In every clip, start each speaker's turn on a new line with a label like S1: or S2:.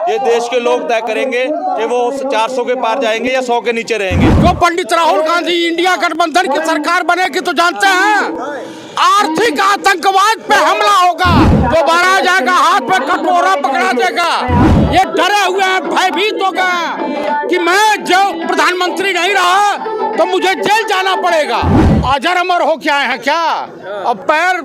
S1: ये देश के लोग तय करेंगे कि वो 400 के पार जाएंगे या 100 के नीचे रहेंगे।
S2: जो पंडित राहुल गांधी इंडिया गठबंधन की सरकार बनेगी तो जानते हैं आर्थिक आतंकवाद पे हमला होगा, दोबारा आ जाएगा, हाथ में कटोरा पकड़ा देगा। ये डरे हुए हैं, भयभीत हो गए कि मैं जो प्रधानमंत्री नहीं रहा तो मुझे जेल जाना पड़ेगा। अजर अमर हो क्या है क्या? अब पैर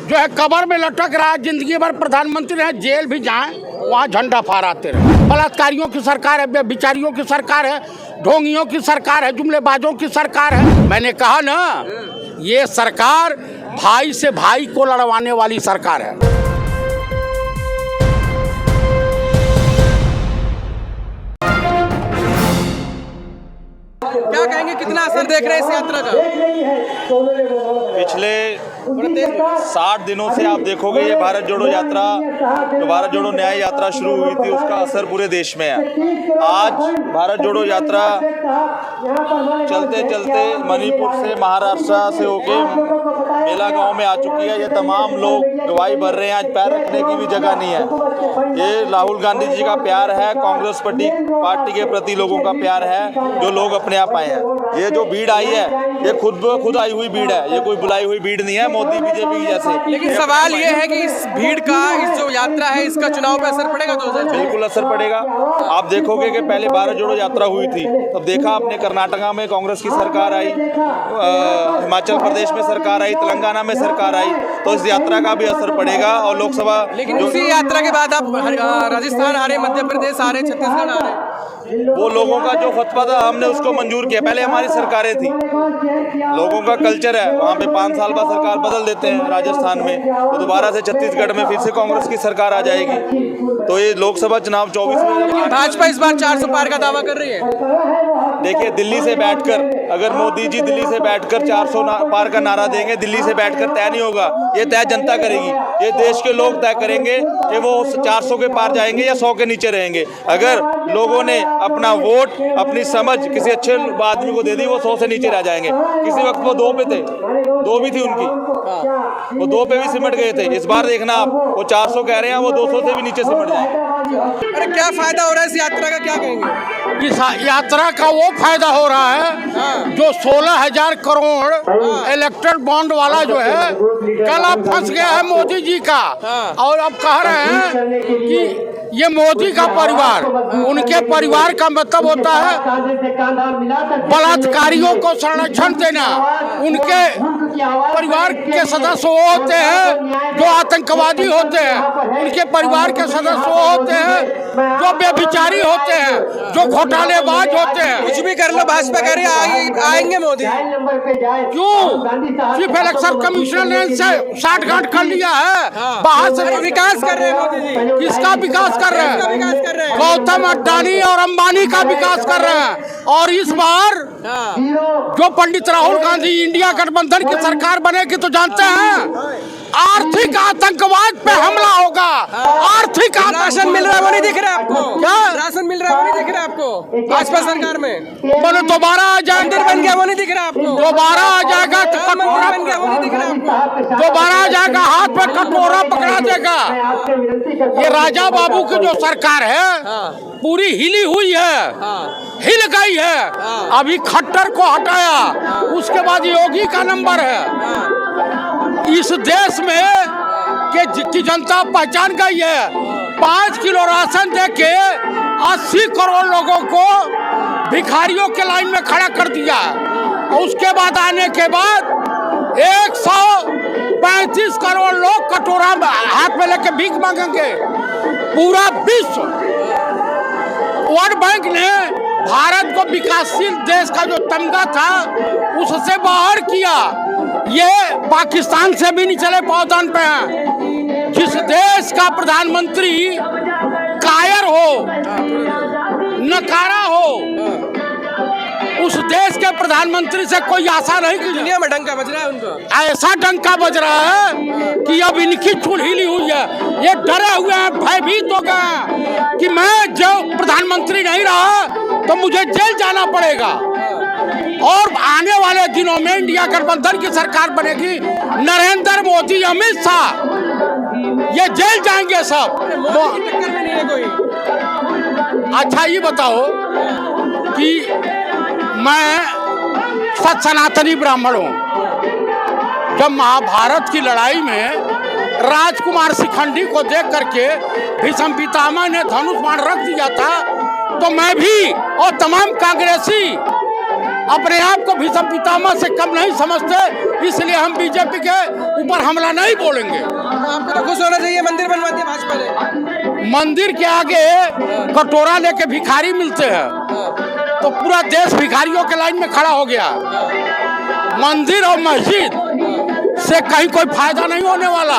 S2: जो है कबर में लटक रहा है, जिंदगी भर प्रधानमंत्री रहे, जेल भी जाएं वहाँ झंडा फहराते रहे। बलात्कारियों की सरकार है, बेबिचारियों की सरकार है, ढोंगियों की सरकार है, जुमलेबाजों की सरकार है। मैंने कहा ना, ये सरकार भाई से भाई को लड़वाने वाली सरकार है।
S3: क्या कहेंगे, कितना असर देख रहे हैं इस यात्रा का?
S1: पिछले 60 दिनों से आप देखोगे ये भारत जोड़ो यात्रा, जो भारत जोड़ो न्याय यात्रा शुरू हुई थी, उसका असर पूरे देश में है। आज भारत जोड़ो यात्रा चलते चलते मणिपुर से, महाराष्ट्र से होके मेला गांव में आ चुकी है। ये तमाम लोग गवाही भर रहे हैं, आज पैर रखने की भी जगह नहीं है। ये राहुल गांधी जी का प्यार है, कांग्रेस पार्टी के प्रति लोगों का प्यार है, जो लोग अपने आप आए हैं। ये जो भीड़ आई है, ये खुद आई हुई भीड़ है, ये कोई बुलाई हुई भीड़ नहीं है मोदी बीजेपी जैसे।
S3: लेकिन सवाल ये है कि इस भीड़ का, इस जो यात्रा है, इसका चुनाव पे असर पड़ेगा?
S1: बिल्कुल असर पड़ेगा। आप देखोगे कि पहले भारत जोड़ो यात्रा हुई थी, तब देखा आपने कर्नाटका में कांग्रेस की सरकार आई, हिमाचल प्रदेश में सरकार आई, तेलंगाना में सरकार आई, तो इस यात्रा का भी असर पड़ेगा। और लोकसभा,
S3: लेकिन इसी यात्रा के बाद आप राजस्थान आ रहे, मध्य प्रदेश आ रहे, छत्तीसगढ़ आ रहे,
S1: वो लोगों का जो फतवा था हमने उसको मंजूर किया। पहले हमारी सरकारें थी, लोगों का कल्चर है, वहाँ पे 5 साल बाद सरकार बदल देते हैं। राजस्थान में तो दोबारा से छत्तीसगढ़ में फिर से कांग्रेस की सरकार आ जाएगी। तो ये लोकसभा चुनाव 24 में
S3: भाजपा इस बार 400 पार का दावा कर रही है।
S1: देखिए, दिल्ली से बैठकर, अगर मोदी जी दिल्ली से बैठकर 400 पार का नारा देंगे, दिल्ली से बैठकर तय नहीं होगा, ये तय जनता करेगी। ये देश के लोग तय करेंगे कि वो 400 के पार जाएंगे या 100 के नीचे रहेंगे। अगर लोगों ने अपना वोट, अपनी समझ किसी अच्छे आदमी को दे दी, वो 100 से नीचे रह जाएंगे। किसी वक्त वो 2 पे थे, 2 भी थी उनकी, वो 2 पे भी सिमट गए थे। इस बार देखना आप, वो 400 कह रहे हैं, वो 200 से भी नीचे सिमट जाएंगे।
S3: अरे क्या फायदा हो रहा है इस यात्रा का, क्या कहेंगे?
S2: इस यात्रा का वो फायदा हो रहा है जो 16,000 करोड़ इलेक्ट्रल बॉन्ड वाला जो है, कल अब फंस गया है मोदी जी का। और अब कह रहे हैं कि ये मोदी का परिवार, उनके परिवार का मतलब होता है बलात्कारियों को संरक्षण देना। उनके परिवार के सदस्य वो होते हैं जो आतंकवादी होते हैं, उनके परिवार के सदस्य वो होते हैं जो बेविचारी होते हैं, जो घोटालेबाज होते हैं।
S3: कुछ भी कर लो, भाजपा कह रही है आएंगे मोदी।
S2: क्यों? चीफ इलेक्शन कमिश्नर ने इनसे 60 गांठ कर लिया है। बाहर से
S3: विकास कर रहे हैं मोदी जी।
S2: किसका विकास कर रहे हैं? गौतम अडानी और अंबानी का विकास कर रहे हैं। और इस बार जो पंडित राहुल गांधी इंडिया गठबंधन की सरकार बनेगी तो जानते हैं आर्थिक आतंकवाद पे हमला होगा। आर्थिक
S3: राशन मिल रहा है वो नहीं दिख रहा आपको?
S2: क्या
S3: राशन मिल रहा है वो नहीं दिख रहा आपको? भाजपा सरकार में
S2: बोले दोबारा आ जाए,
S3: मंदिर बन गया वो नहीं दिख रहा आपको?
S2: दोबारा आ जाएगा तो कटोरा
S3: बन गया वो नहीं दिख रहा आपको?
S2: दोबारा आ जाएगा, हाथ में कटोरा पकड़ा देगा। ये राजा बाबू की जो सरकार है पूरी हिली हुई है, हिल गई है। अभी खट्टर को हटाया, उसके बाद योगी का नंबर है। इस देश में की जनता पहचान गई है। 5 किलो राशन देके 80 करोड़ लोगों को भिखारियों के लाइन में खड़ा कर दिया। और उसके बाद आने के बाद 135 करोड़ लोग कटोरा हाथ में लेके भीख मांगेंगे। पूरा विश्व, वर्ल्ड बैंक ने भारत को विकासशील देश का जो तमगा था उससे बाहर किया। ये पाकिस्तान से भी नहीं चले पावदान पे हैं। जिस देश का प्रधानमंत्री कायर हो, नकारा हो, उस देश के प्रधानमंत्री से कोई आशा नहीं की।
S3: दुनिया में डंका बज रहा है उनका,
S2: ऐसा डंका बज रहा है कि अब इनकी चूल हिली हुई है। ये डरे हुए हैं, भयभीत हो गए कि मैं जो प्रधानमंत्री नहीं रहा तो मुझे जेल जाना पड़ेगा। और आने वाले दिनों में इंडिया गठबंधन की सरकार बनेगी, नरेंद्र मोदी, अमित शाह, ये जेल जाएंगे सब।
S3: मोदी की टक्कर में नहीं है कोई।
S2: अच्छा ये बताओ कि मैं सत सनातनी ब्राह्मण हूँ। जब महाभारत की लड़ाई में राजकुमार शिखंडी को देख करके भीष्म पितामह ने धनुष बाण रख दिया था, तो मैं भी और तमाम कांग्रेसी अपने आप को भीष्म पितामह से कम नहीं समझते, इसलिए हम बीजेपी के ऊपर हमला नहीं बोलेंगे।
S3: आपको तो खुश होना चाहिए, मंदिर बनवा दिया भाजपा ने।
S2: मंदिर के आगे कटोरा लेके भिखारी मिलते हैं, तो पूरा देश भिखारियों के लाइन में खड़ा हो गया। मंदिर और मस्जिद से कहीं कोई फायदा नहीं होने वाला।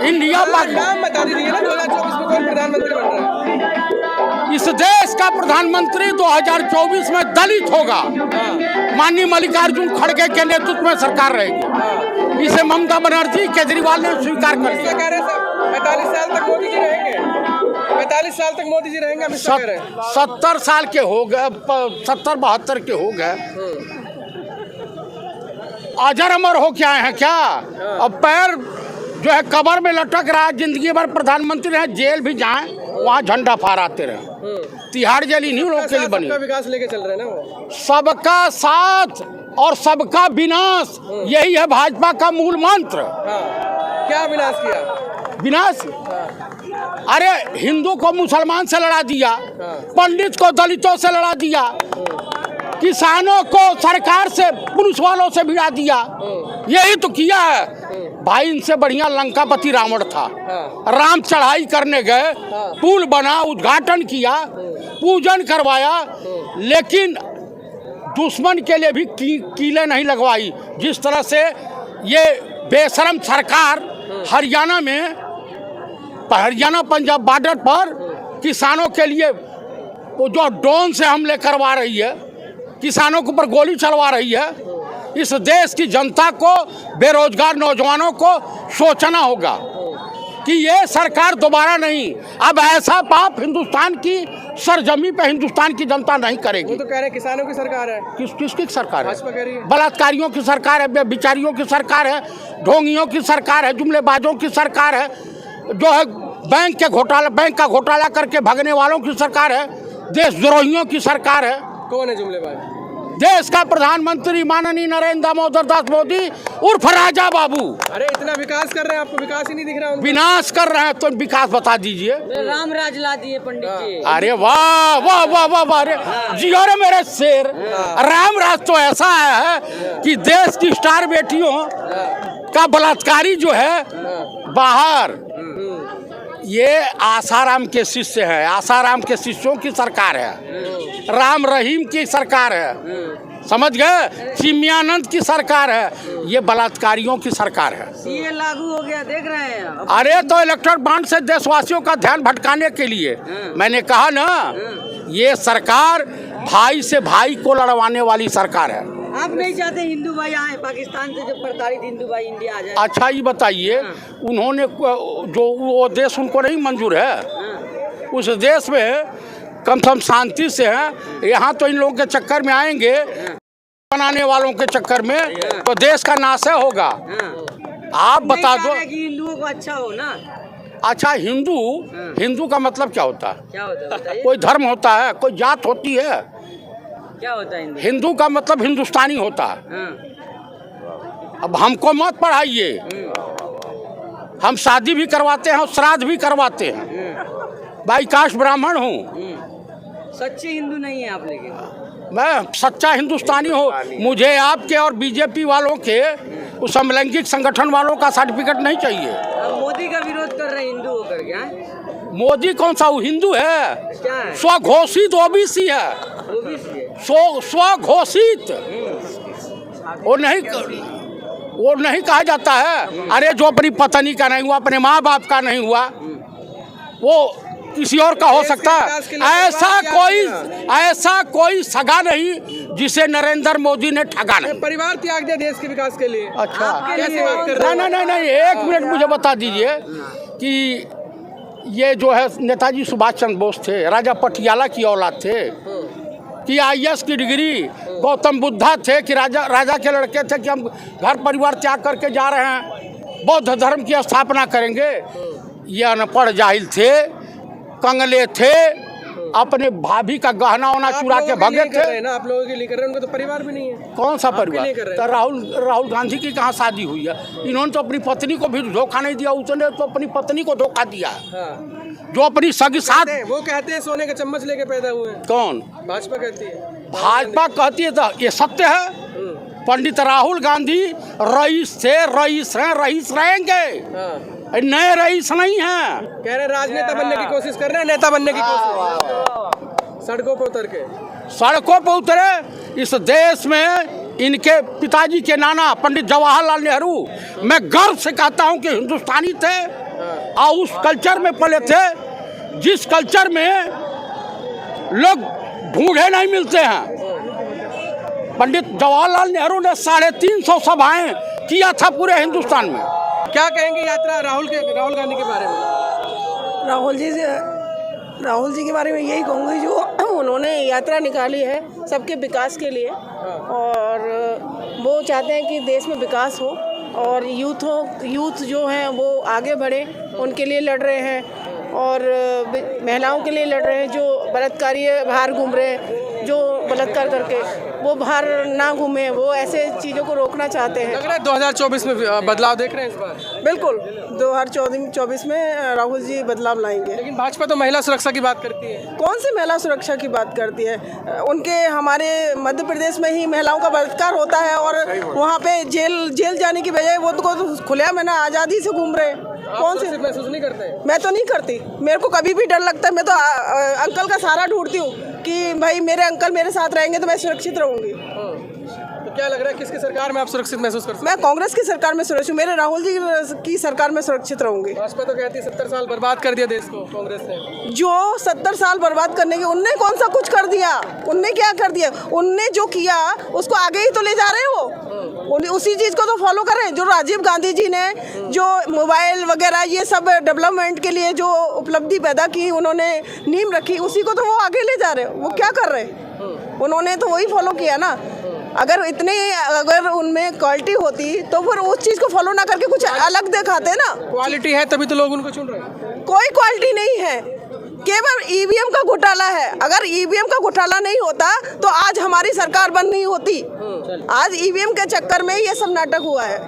S2: इंडिया
S3: नाम बता दीजिए ना, 2024 में कौन प्रधानमंत्री बन रहा है?
S2: इस देश का प्रधानमंत्री 2024 में दलित होगा। माननीय मल्लिकार्जुन खड़गे के नेतृत्व में सरकार रहेगी। इसे ममता बनर्जी केजरीवाल ने स्वीकार कर लिया।
S3: कह रहे हैं 45 साल तक मोदी जी रहेंगे, 45 साल तक मोदी जी रहेंगे।
S2: 70 साल के हो गए, 70-72 के हो गए, अजर अमर हो क्या है क्या? अब पैर जो है कबर में लटक रहा है, जिंदगी भर प्रधानमंत्री रहे, जेल भी जाए वहाँ झंडा फहराते रहे। तिहाड़ जेल इन्हीं लोगों के लिए बनी।
S3: विकास लेके चल रहे हैं ना वो।
S2: सबका साथ और सबका विनाश, यही है भाजपा का मूल मंत्र।
S3: क्या विनाश किया?
S2: विनाश, अरे हिंदू को मुसलमान से लड़ा दिया, पंडित को दलितों से लड़ा दिया, किसानों को सरकार से पुलिस वालों से भिड़ा दिया, यही तो किया है भाई। इनसे बढ़िया लंकापति रावण था। राम चढ़ाई करने गए, पुल बना, उद्घाटन किया, पूजन करवाया, लेकिन दुश्मन के लिए भी कीलें नहीं लगवाई। जिस तरह से ये बेशरम सरकार हरियाणा पंजाब बॉर्डर पर किसानों के लिए वो जो ड्रोन से हमले करवा रही है, किसानों के ऊपर गोली चलवा रही है, इस देश की जनता को, बेरोजगार नौजवानों को सोचना होगा कि ये सरकार दोबारा नहीं, अब ऐसा पाप हिंदुस्तान की सरजमी पे हिंदुस्तान की जनता नहीं करेगी।
S3: वो तो कह रहे हैं किसानों की सरकार है।
S2: किसकी सरकार है?
S3: भाजपा कह रही है।
S2: बलात्कारियों की सरकार है, बेचारियों की सरकार है, ढोंगियों की सरकार है, जुमलेबाजों की सरकार है, जो है बैंक का घोटाला करके भगने वालों की सरकार है, देशद्रोहियों की सरकार है।
S3: कौन है जुमलेबाज?
S2: देश का प्रधानमंत्री माननीय नरेंद्र दामोदर दास मोदी उर्फ राजा बाबू।
S3: अरे इतना विकास कर रहे हैं, आपको विकास ही नहीं दिख रहा?
S2: विनाश कर रहे हैं, तो विकास बता दीजिए।
S4: राम राज ला दिए पंडित जी।
S2: अरे वाह वाह वाह वाह वाह, अरे जियो रे मेरे शेर। राम राज तो ऐसा है कि देश की स्टार बेटियों का बलात्कारी जो है बाहर, ये आसाराम के शिष्य है, आसाराम के शिष्यों की सरकार है, राम रहीम की सरकार है, समझ गए, चिन्मयानंद की सरकार है, ये बलात्कारियों की सरकार है।
S4: ये लागू हो गया, देख रहे हैं।
S2: अरे तो इलेक्ट्रल बॉन्ड से देशवासियों का ध्यान भटकाने के लिए मैंने कहा ना, ये सरकार भाई से भाई को लड़वाने वाली सरकार है।
S4: आप नहीं चाहते हिंदू भाई आए पाकिस्तान से, जो प्रताड़ित हिंदू भाई इंडिया आ जाए?
S2: अच्छा ये बताइए, उन्होंने जो वो देश उनको नहीं मंजूर है, उस देश में कम से कम शांति से है। यहाँ तो इन लोगों के चक्कर में आएंगे, बनाने वालों के चक्कर में, तो देश का नाश होगा। आप बता दो
S4: कि हिंदुओं को अच्छा हो ना।
S2: अच्छा, हिंदू का मतलब क्या होता है?
S4: क्या होता है?
S2: कोई धर्म होता है, कोई जात होती है?
S4: क्या होता है
S2: हिंदू का मतलब हिंदुस्तानी होता है। अब हमको मत पढ़ाइए, हम शादी भी करवाते हैं और श्राद्ध भी करवाते हैं। भाई कास्ट ब्राह्मण हूँ।
S4: सच्चे हिंदू नहीं है आप, लेकिन
S2: मैं सच्चा हिंदुस्तानी हूँ। मुझे आपके और बीजेपी वालों के, उस समलैंगिक संगठन वालों का सर्टिफिकेट नहीं चाहिए।
S4: आप मोदी का विरोध कर रहे हैं हिंदू होकर के?
S2: मोदी कौन सा वो हिंदू है?
S4: क्या है?
S2: स्वघोषित ओबीसी है, स्वघोषित। वो नहीं कहा जाता है। अरे जो अपनी पत्नी का नहीं हुआ, अपने माँ बाप का नहीं हुआ, वो किसी और का हो सकता है। ऐसा कोई सगा नहीं जिसे नरेंद्र मोदी ने ठगा नहीं।
S3: परिवार त्याग दिया देश के विकास के लिए।
S2: अच्छा,
S3: कैसे बात कर रहे हैं?
S2: नहीं, एक मिनट मुझे बता दीजिए कि ये जो है नेताजी सुभाष चंद्र बोस थे, राजा पटियाला की औलाद थे, कि IAS की डिग्री गौतम बुद्धा थे, कि राजा के लड़के थे, कि हम घर परिवार त्याग करके जा रहे हैं, बौद्ध धर्म की स्थापना करेंगे। ये अनपढ़ जाहिल थे, कंगले थे, अपने भाभी का गहना वहना चुरा के भगे थे
S3: ना, आप लोगों के लिए कर रहे हैं, उनका तो परिवार भी नहीं है।
S2: कौन सा
S3: लिए कर
S2: परिवार?
S3: रहे
S2: तो राहुल गांधी की कहाँ शादी हुई है? इन्होंने तो अपनी पत्नी को भी धोखा नहीं दिया, उसने तो अपनी पत्नी को धोखा दिया। जो अपनी सगी साथ,
S3: वो कहते हैं सोने का चम्मच लेके पैदा हुए हैं।
S2: कौन?
S3: भाजपा कहती है।
S2: भाजपा कहती है तो ये सत्य है। पंडित राहुल गांधी रईस थे, रईस हैं, रईस रहेंगे, नए रईस नहीं हैं।
S3: कह रहे राजनेता बनने की कोशिश कर रहे हैं, नेता बनने की कोशिश। सड़कों पर उतर के,
S2: सड़कों पर उतरे। इस देश में इनके पिताजी के नाना पंडित जवाहरलाल नेहरू, मैं गर्व से कहता हूं कि हिंदुस्तानी थे और उस कल्चर में पले थे जिस कल्चर में लोग ढूंढे नहीं मिलते हैं। पंडित जवाहरलाल नेहरू ने 350 सभाएं किया था पूरे हिंदुस्तान में।
S3: क्या कहेंगे यात्रा राहुल गांधी के बारे में?
S5: राहुल जी के बारे में यही कहूँगी, जो उन्होंने यात्रा निकाली है सबके विकास के लिए, और वो चाहते हैं कि देश में विकास हो और यूथ जो हैं वो आगे बढ़े, उनके लिए लड़ रहे हैं, और महिलाओं के लिए लड़ रहे हैं जो बलात्कारी बाहर घूम रहे हैं, जो बलात्कार करके वो बाहर ना घूमे, वो ऐसे चीज़ों को रोकना चाहते हैं।
S3: लग रहा है 2024 में बदलाव देख रहे हैं इस बार?
S5: बिल्कुल 2024 में राहुल जी बदलाव लाएंगे।
S3: लेकिन भाजपा तो महिला सुरक्षा की बात करती है।
S5: कौन सी महिला सुरक्षा की बात करती है? उनके हमारे मध्य प्रदेश में ही महिलाओं का बलात्कार होता है और वहाँ पे जेल जाने की बजाय वो तो खुलेआम है ना, आज़ादी से घूम रहे हैं। कौन से
S3: महसूस नहीं करते?
S5: मैं तो नहीं करती, मेरे को कभी भी डर लगता है। मैं तो अंकल का सहारा ढूंढती हूँ कि भाई मेरे अंकल मेरे साथ रहेंगे तो मैं सुरक्षित रहूँगी।
S3: तो क्या लग रहा है किसकी सरकार में आप सुरक्षित महसूस कर सकते?
S5: मैं कांग्रेस की सरकार में सुरक्षित, मेरे राहुल जी की सरकार में सुरक्षित रहूँगी।
S3: भाजपा तो कहती है 70 साल बर्बाद कर दिया देश को कांग्रेस ने।
S5: जो 70 साल बर्बाद करने के, उनने कौन सा कुछ कर दिया? उनने क्या कर दिया? उनने जो किया उसको आगे ही तो ले जा रहे हो। उसी चीज़ को तो फॉलो करें जो राजीव गांधी जी ने जो मोबाइल वगैरह ये सब डेवलपमेंट के लिए जो उपलब्धि पैदा की, उन्होंने नींव रखी, उसी को तो वो आगे ले जा रहे हैं। वो क्या कर रहे हैं? उन्होंने तो वही फॉलो किया ना। अगर उनमें क्वालिटी होती तो फिर उस चीज़ को फॉलो ना करके कुछ अलग दिखाते ना।
S3: क्वालिटी है तभी तो लोग उनको चुन रहे हैं।
S5: कोई क्वालिटी नहीं है, केवल ईवीएम का घोटाला है। अगर ईवीएम का घोटाला नहीं होता तो आज हमारी सरकार बंद नहीं होती। आज ईवीएम के चक्कर में ये सब नाटक हुआ है।